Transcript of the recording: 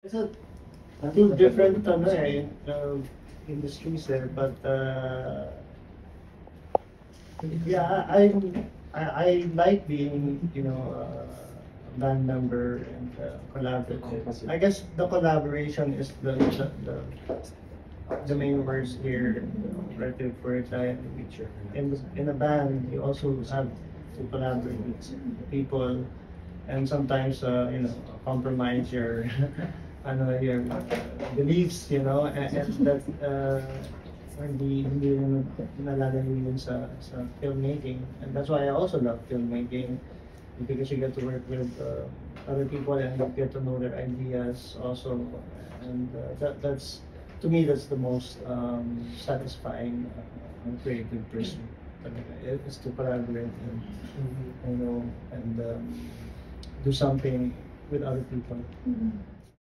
So, two different industries there, but yeah, I like being a band member and collaborative. I guess the collaboration is the main words here, relative for it. In a band, you also have to collaborate with people, and sometimes compromise your your beliefs, and that hindi rin nalalagay yun sa filmmaking. And that's why I also love filmmaking, because you get to work with other people and you get to know their ideas also. And that's, to me, that's the most satisfying creative person. Is to collaborate and and do something with other people.